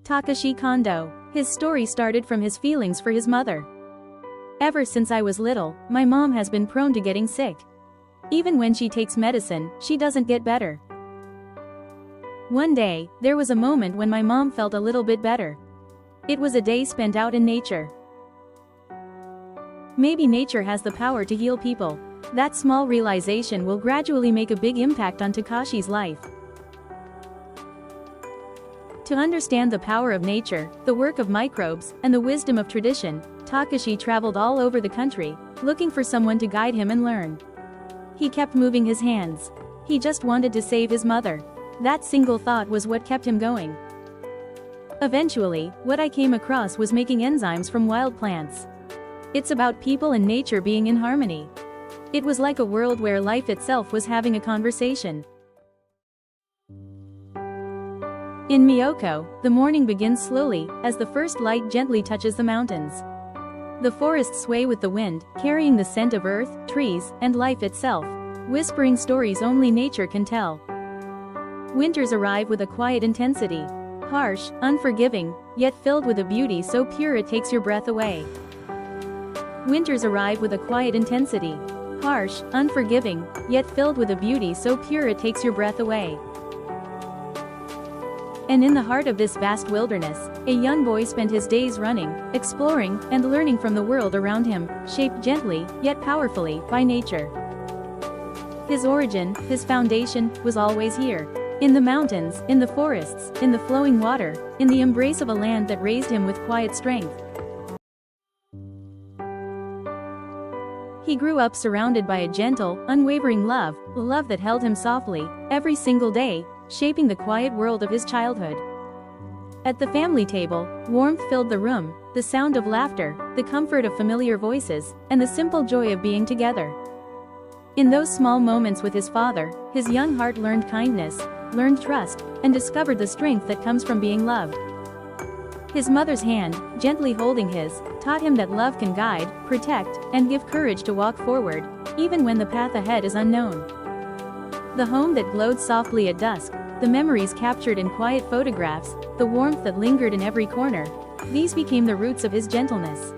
Takashi Kondo. His story started from his feelings for his mother. Ever since I was little, my mom has been prone to getting sick. Even when she takes medicine, she doesn't get better. One day, there was a moment when my mom felt a little bit better. It was a day spent out in nature. Maybe nature has the power to heal people. That small realization will gradually make a big impact on Takashi's life. To understand the power of nature, the work of microbes, and the wisdom of tradition, Takashi traveled all over the country, looking for someone to guide him and learn. He kept moving his hands. He just wanted to save his mother. That single thought was what kept him going. Eventually, what I came across was making enzymes from wild plants. It's about people and nature being in harmony. It was like a world where life itself was having a conversation. In Myoko, the morning begins slowly, as the first light gently touches the mountains. The forests sway with the wind, carrying the scent of earth, trees, and life itself, whispering stories only nature can tell. Winters arrive with a quiet intensity. Harsh, unforgiving, yet filled with a beauty so pure it takes your breath away. Winters arrive with a quiet intensity. Harsh, unforgiving, yet filled with a beauty so pure it takes your breath away. And in the heart of this vast wilderness, a young boy spent his days running, exploring, and learning from the world around him, shaped gently, yet powerfully, by nature. His origin, his foundation, was always here. In the mountains, in the forests, in the flowing water, in the embrace of a land that raised him with quiet strength. He grew up surrounded by a gentle, unwavering love, a love that held him softly, every single day, shaping the quiet world of his childhood. At the family table, warmth filled the room, the sound of laughter, the comfort of familiar voices, and the simple joy of being together. In those small moments with his father, his young heart learned kindness, learned trust, and discovered the strength that comes from being loved. His mother's hand, gently holding his, taught him that love can guide, protect, and give courage to walk forward, even when the path ahead is unknown. The home that glowed softly at dusk, the memories captured in quiet photographs, the warmth that lingered in every corner, these became the roots of his gentleness.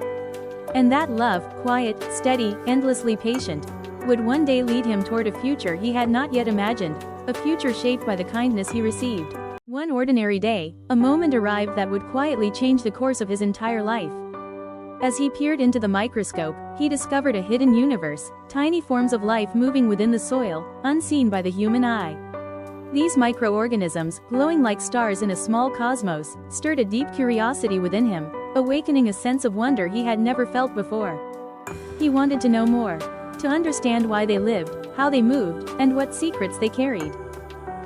And that love, quiet, steady, endlessly patient, would one day lead him toward a future he had not yet imagined, a future shaped by the kindness he received. One ordinary day, a moment arrived that would quietly change the course of his entire life. As he peered into the microscope, he discovered a hidden universe, tiny forms of life moving within the soil, unseen by the human eye. These microorganisms, glowing like stars in a small cosmos, stirred a deep curiosity within him, awakening a sense of wonder he had never felt before. He wanted to know more, to understand why they lived, how they moved, and what secrets they carried.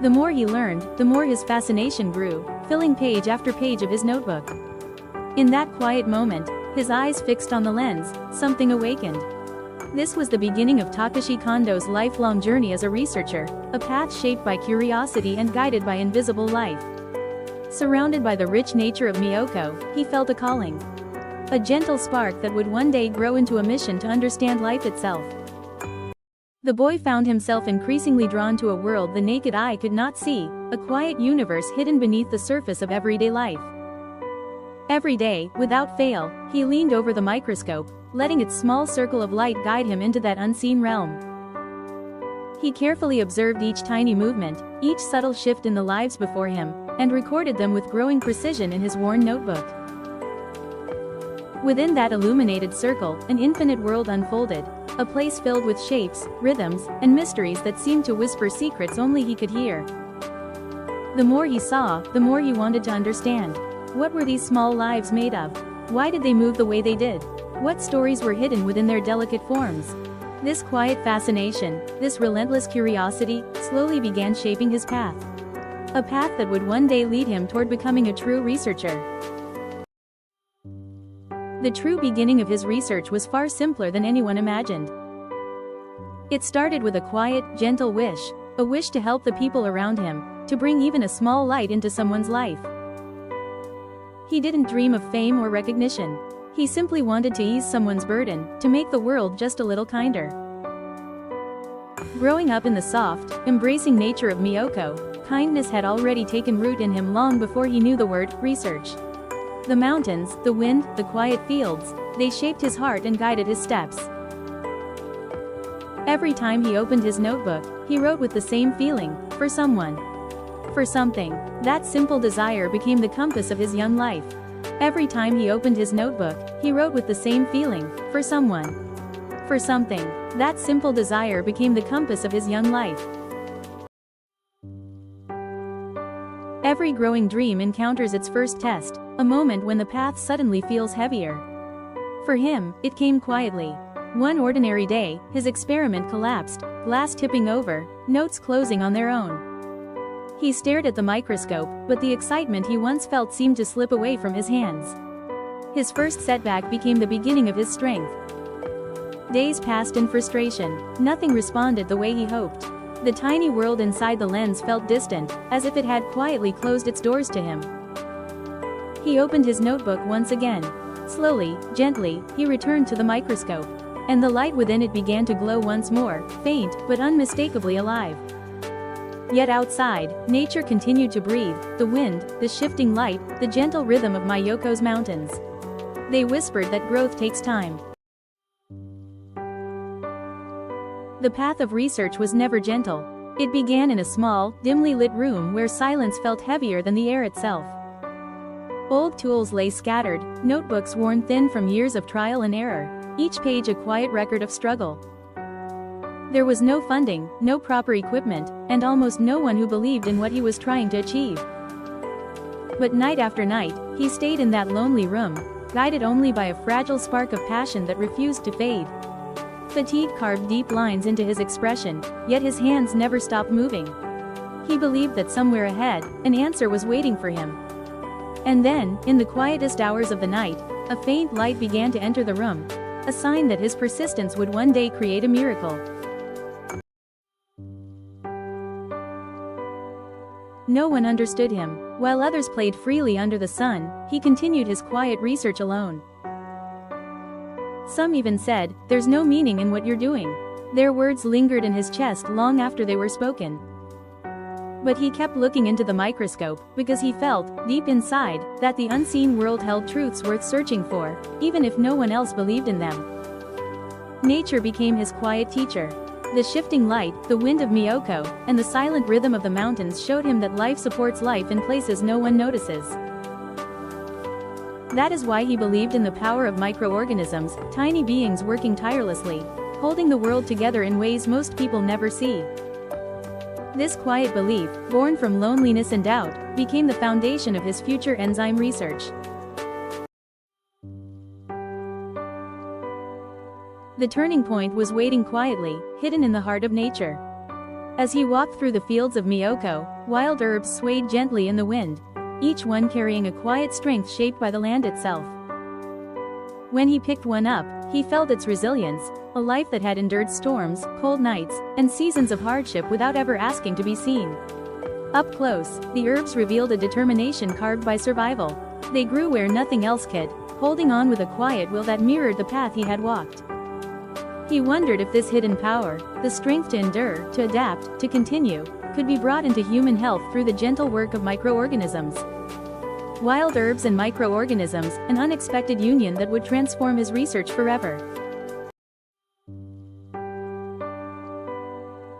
The more he learned, the more his fascination grew, filling page after page of his notebook. In that quiet moment, his eyes fixed on the lens, something awakened. This was the beginning of Takashi Kondo's lifelong journey as a researcher, a path shaped by curiosity and guided by invisible life. Surrounded by the rich nature of Myoko, he felt a calling. A gentle spark that would one day grow into a mission to understand life itself. The boy found himself increasingly drawn to a world the naked eye could not see, a quiet universe hidden beneath the surface of everyday life. Every day, without fail, he leaned over the microscope, letting its small circle of light guide him into that unseen realm. He carefully observed each tiny movement, each subtle shift in the lives before him, and recorded them with growing precision in his worn notebook. Within that illuminated circle, an infinite world unfolded, a place filled with shapes, rhythms, and mysteries that seemed to whisper secrets only he could hear. The more he saw, the more he wanted to understand. What were these small lives made of? Why did they move the way they did? What stories were hidden within their delicate forms? This quiet fascination, this relentless curiosity, slowly began shaping his path. A path that would one day lead him toward becoming a true researcher. The true beginning of his research was far simpler than anyone imagined. It started with a quiet, gentle wish, a wish to help the people around him, to bring even a small light into someone's life. He didn't dream of fame or recognition. He simply wanted to ease someone's burden, to make the world just a little kinder. Growing up in the soft, embracing nature of Myoko, Kindness had already taken root in him long before he knew the word research. The mountains, the wind, the quiet fields, they shaped his heart and guided his steps. Every time he opened his notebook, he wrote with the same feeling, for someone. For something. That simple desire became the compass of his young life. Every time he opened his notebook, he wrote with the same feeling, for someone. For something. That simple desire became the compass of his young life. Every growing dream encounters its first test, a moment when the path suddenly feels heavier. For him, it came quietly. One ordinary day, his experiment collapsed, glass tipping over, notes closing on their own. He stared at the microscope, but the excitement he once felt seemed to slip away from his hands. His first setback became the beginning of his strength. Days passed in frustration. Nothing responded the way he hoped. The tiny world inside the lens felt distant, as if it had quietly closed its doors to him. He opened his notebook once again. Slowly, gently, he returned to the microscope. And the light within it began to glow once more, faint, but unmistakably alive. Yet outside, nature continued to breathe, the wind, the shifting light, the gentle rhythm of Myoko's mountains. They whispered that growth takes time. The path of research was never gentle. It began in a small, dimly lit room where silence felt heavier than the air itself. Old tools lay scattered, notebooks worn thin from years of trial and error, each page a quiet record of struggle. There was no funding, no proper equipment, and almost no one who believed in what he was trying to achieve. But night after night, he stayed in that lonely room, guided only by a fragile spark of passion that refused to fade. Fatigue carved deep lines into his expression, yet his hands never stopped moving. He believed that somewhere ahead, an answer was waiting for him. And then, in the quietest hours of the night, a faint light began to enter the room, a sign that his persistence would one day create a miracle. No one understood him. While others played freely under the sun, he continued his quiet research alone. Some even said, "There's no meaning in what you're doing." Their words lingered in his chest long after they were spoken. But he kept looking into the microscope, because he felt, deep inside, that the unseen world held truths worth searching for, even if no one else believed in them. Nature became his quiet teacher. The shifting light, the wind of Myoko, and the silent rhythm of the mountains showed him that life supports life in places no one notices. That is why he believed in the power of microorganisms, tiny beings working tirelessly, holding the world together in ways most people never see. This quiet belief, born from loneliness and doubt, became the foundation of his future enzyme research. The turning point was waiting quietly, hidden in the heart of nature. As he walked through the fields of Myoko, wild herbs swayed gently in the wind, each one carrying a quiet strength shaped by the land itself. When he picked one up, he felt its resilience, a life that had endured storms, cold nights, and seasons of hardship without ever asking to be seen. Up close, the herbs revealed a determination carved by survival. They grew where nothing else could, holding on with a quiet will that mirrored the path he had walked. He wondered if this hidden power, the strength to endure, to adapt, to continue, could be brought into human health through the gentle work of microorganisms. Wild herbs and microorganisms, an unexpected union that would transform his research forever.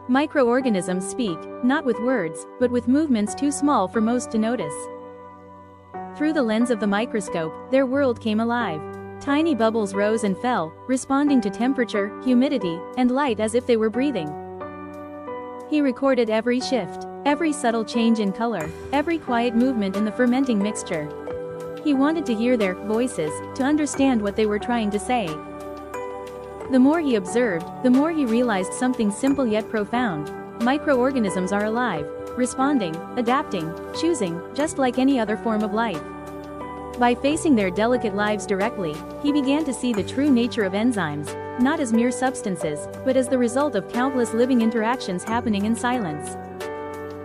Microorganisms speak, not with words, but with movements too small for most to notice. Through the lens of the microscope, their world came alive. Tiny bubbles rose and fell, responding to temperature, humidity, and light as if they were breathing. He recorded every shift, every subtle change in color, every quiet movement in the fermenting mixture. He wanted to hear their voices, to understand what they were trying to say. The more he observed, the more he realized something simple yet profound. Microorganisms are alive, responding, adapting, choosing, just like any other form of life. By facing their delicate lives directly, he began to see the true nature of enzymes, not as mere substances, but as the result of countless living interactions happening in silence.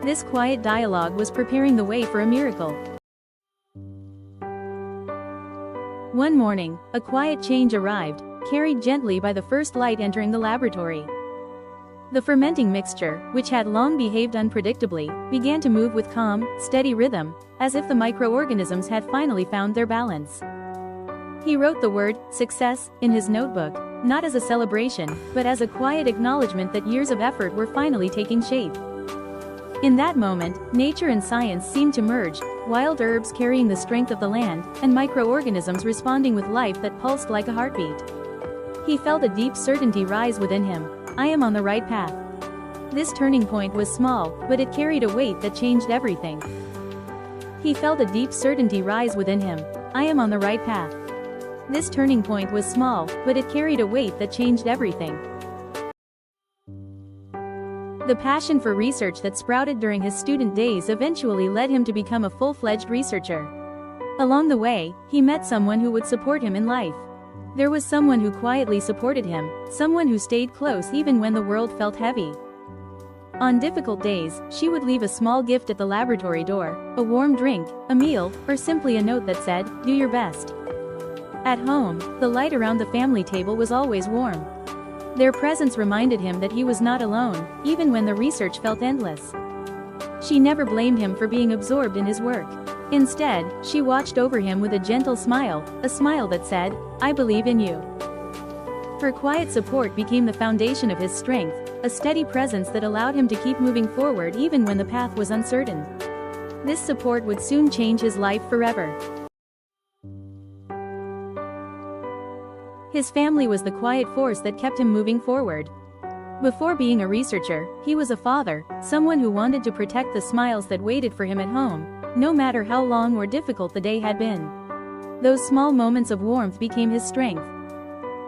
This quiet dialogue was preparing the way for a miracle. One morning, a quiet change arrived, carried gently by the first light entering the laboratory. The fermenting mixture, which had long behaved unpredictably, began to move with calm, steady rhythm, as if the microorganisms had finally found their balance. He wrote the word, success, in his notebook, not as a celebration, but as a quiet acknowledgement that years of effort were finally taking shape. In that moment, nature and science seemed to merge, wild herbs carrying the strength of the land, and microorganisms responding with life that pulsed like a heartbeat. He felt a deep certainty rise within him. I am on the right path. This turning point was small, but it carried a weight that changed everything. He felt a deep certainty rise within him. I am on the right path. This turning point was small, but it carried a weight that changed everything. The passion for research that sprouted during his student days eventually led him to become a full-fledged researcher. Along the way, he met someone who would support him in life. There was someone who quietly supported him, someone who stayed close even when the world felt heavy. On difficult days, she would leave a small gift at the laboratory door, a warm drink, a meal, or simply a note that said, "Do your best." At home, the light around the family table was always warm. Their presence reminded him that he was not alone, even when the research felt endless. She never blamed him for being absorbed in his work. Instead, she watched over him with a gentle smile, a smile that said, "I believe in you." Her quiet support became the foundation of his strength, a steady presence that allowed him to keep moving forward even when the path was uncertain. This support would soon change his life forever. His family was the quiet force that kept him moving forward. Before being a researcher, he was a father, someone who wanted to protect the smiles that waited for him at home, no matter how long or difficult the day had been. Those small moments of warmth became his strength.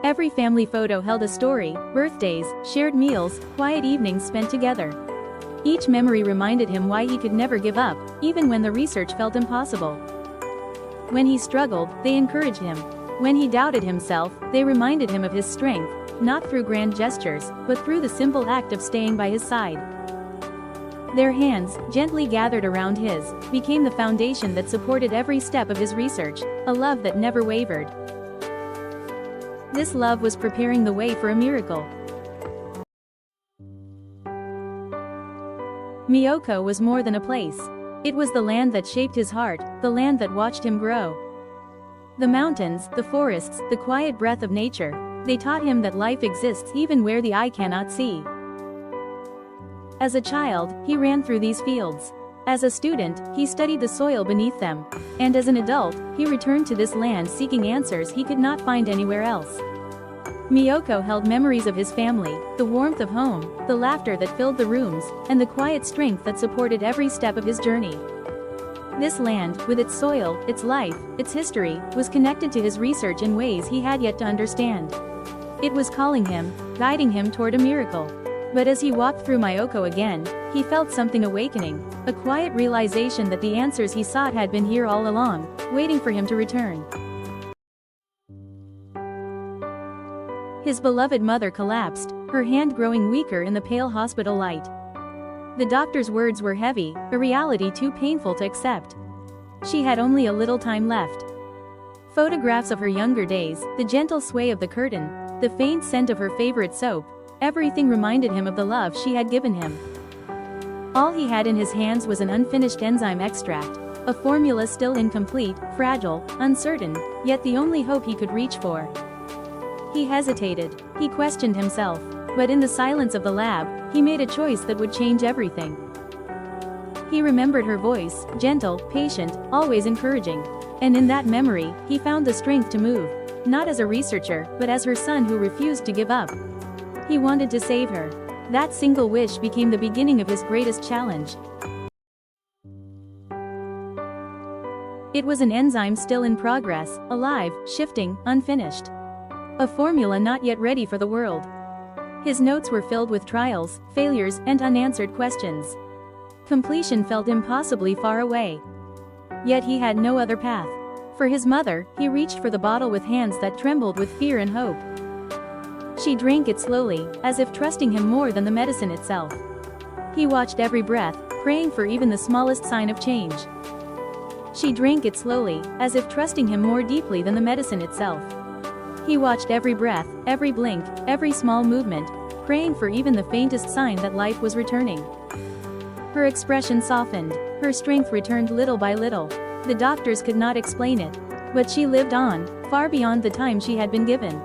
Every family photo held a story, birthdays, shared meals, quiet evenings spent together. Each memory reminded him why he could never give up, even when the research felt impossible. When he struggled, they encouraged him. When he doubted himself, they reminded him of his strength, not through grand gestures, but through the simple act of staying by his side. Their hands, gently gathered around his, became the foundation that supported every step of his research, a love that never wavered. This love was preparing the way for a miracle. Myoko was more than a place. It was the land that shaped his heart, the land that watched him grow. The mountains, the forests, the quiet breath of nature, they taught him that life exists even where the eye cannot see. As a child, he ran through these fields. As a student, he studied the soil beneath them. And as an adult, he returned to this land seeking answers he could not find anywhere else. Myoko held memories of his family, the warmth of home, the laughter that filled the rooms, and the quiet strength that supported every step of his journey. This land, with its soil, its life, its history, was connected to his research in ways he had yet to understand. It was calling him, guiding him toward a miracle. But as he walked through Myoko again, he felt something awakening, a quiet realization that the answers he sought had been here all along, waiting for him to return. His beloved mother collapsed, her hand growing weaker in the pale hospital light. The doctor's words were heavy, a reality too painful to accept. She had only a little time left. Photographs of her younger days, the gentle sway of the curtain, the faint scent of her favorite soap, everything reminded him of the love she had given him. All he had in his hands was an unfinished enzyme extract, a formula still incomplete, fragile, uncertain, yet the only hope he could reach for. He hesitated, he questioned himself, but in the silence of the lab, he made a choice that would change everything. He remembered her voice, gentle, patient, always encouraging. And in that memory, he found the strength to move, not as a researcher, but as her son who refused to give up. He wanted to save her. That single wish became the beginning of his greatest challenge. It was an enzyme still in progress, alive, shifting, unfinished. A formula not yet ready for the world. His notes were filled with trials, failures, and unanswered questions. Completion felt impossibly far away. Yet he had no other path. For his mother, he reached for the bottle with hands that trembled with fear and hope. She drank it slowly, as if trusting him more than the medicine itself. He watched every breath, praying for even the smallest sign of change. She drank it slowly, as if trusting him more deeply than the medicine itself. He watched every breath, every blink, every small movement, praying for even the faintest sign that life was returning. Her expression softened, her strength returned little by little. The doctors could not explain it. But she lived on, far beyond the time she had been given.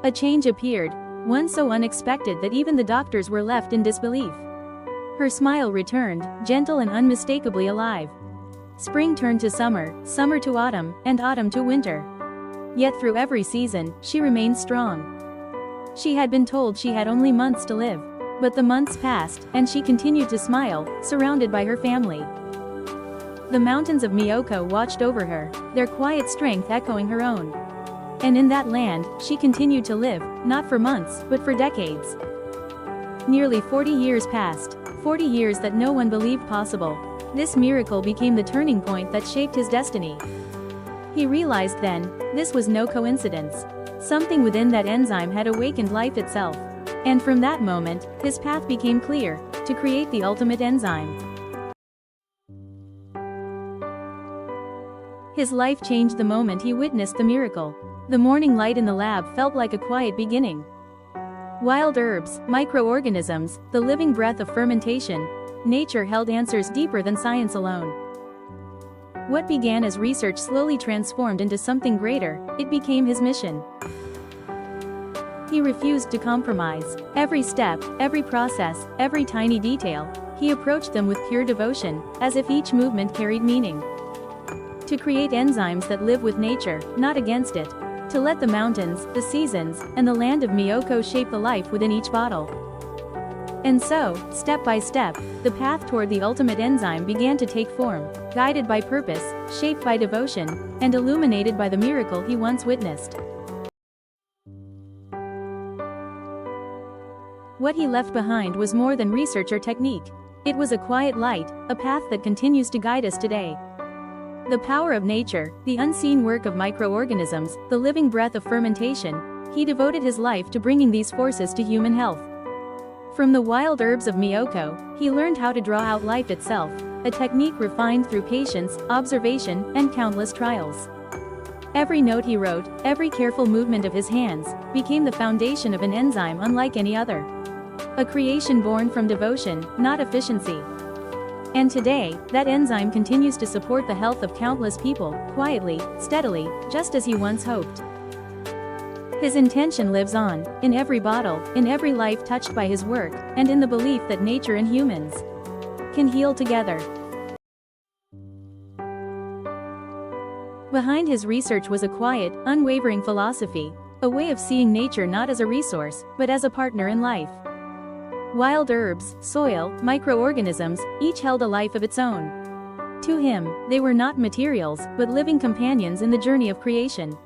A change appeared, one so unexpected that even the doctors were left in disbelief. Her smile returned, gentle and unmistakably alive. Spring turned to summer, summer to autumn, and autumn to winter. Yet through every season, she remained strong. She had been told she had only months to live. But the months passed, and she continued to smile, surrounded by her family. The mountains of Myoko watched over her, their quiet strength echoing her own. And in that land, she continued to live, not for months, but for decades. Nearly 40 years passed, 40 years that no one believed possible. This miracle became the turning point that shaped his destiny. He realized then, this was no coincidence. Something within that enzyme had awakened life itself. And from that moment, his path became clear, to create the ultimate enzyme. His life changed the moment he witnessed the miracle. The morning light in the lab felt like a quiet beginning. Wild herbs, microorganisms, the living breath of fermentation, nature held answers deeper than science alone. What began as research slowly transformed into something greater, it became his mission. He refused to compromise. Every step, every process, every tiny detail, he approached them with pure devotion, as if each movement carried meaning. To create enzymes that live with nature, not against it. To let the mountains, the seasons, and the land of Myoko shape the life within each bottle. And so, step by step, the path toward the ultimate enzyme began to take form, guided by purpose, shaped by devotion, and illuminated by the miracle he once witnessed. What he left behind was more than research or technique. It was a quiet light, a path that continues to guide us today. The power of nature, the unseen work of microorganisms, the living breath of fermentation, he devoted his life to bringing these forces to human health. From the wild herbs of Myoko, he learned how to draw out life itself, a technique refined through patience, observation, and countless trials. Every note he wrote, every careful movement of his hands, became the foundation of an enzyme unlike any other. A creation born from devotion, not efficiency. And today, that enzyme continues to support the health of countless people, quietly, steadily, just as he once hoped. His intention lives on, in every bottle, in every life touched by his work, and in the belief that nature and humans can heal together. Behind his research was a quiet, unwavering philosophy, a way of seeing nature not as a resource, but as a partner in life. Wild herbs, soil, microorganisms, each held a life of its own. To him, they were not materials, but living companions in the journey of creation.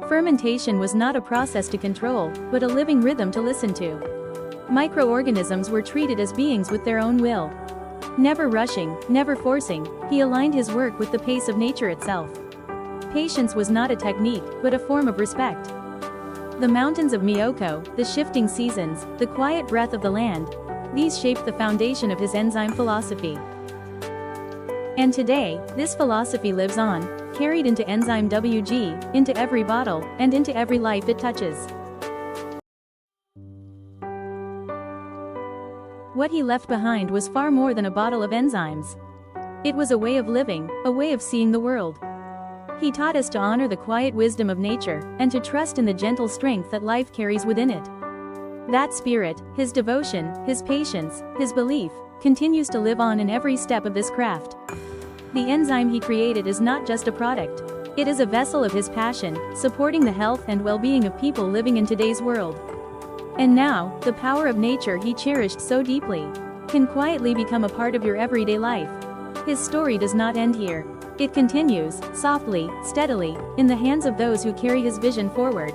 Fermentation was not a process to control, but a living rhythm to listen to. Microorganisms were treated as beings with their own will. Never rushing, never forcing, he aligned his work with the pace of nature itself. Patience was not a technique, but a form of respect. The mountains of Myoko, the shifting seasons, the quiet breath of the land, these shaped the foundation of his enzyme philosophy. And today, this philosophy lives on, carried into ENZYME WG, into every bottle, and into every life it touches. What he left behind was far more than a bottle of enzymes. It was a way of living, a way of seeing the world. He taught us to honor the quiet wisdom of nature, and to trust in the gentle strength that life carries within it. That spirit, his devotion, his patience, his belief, continues to live on in every step of this craft. The enzyme he created is not just a product. It is a vessel of his passion, supporting the health and well-being of people living in today's world. And now, the power of nature he cherished so deeply can quietly become a part of your everyday life. His story does not end here. It continues, softly, steadily, in the hands of those who carry his vision forward.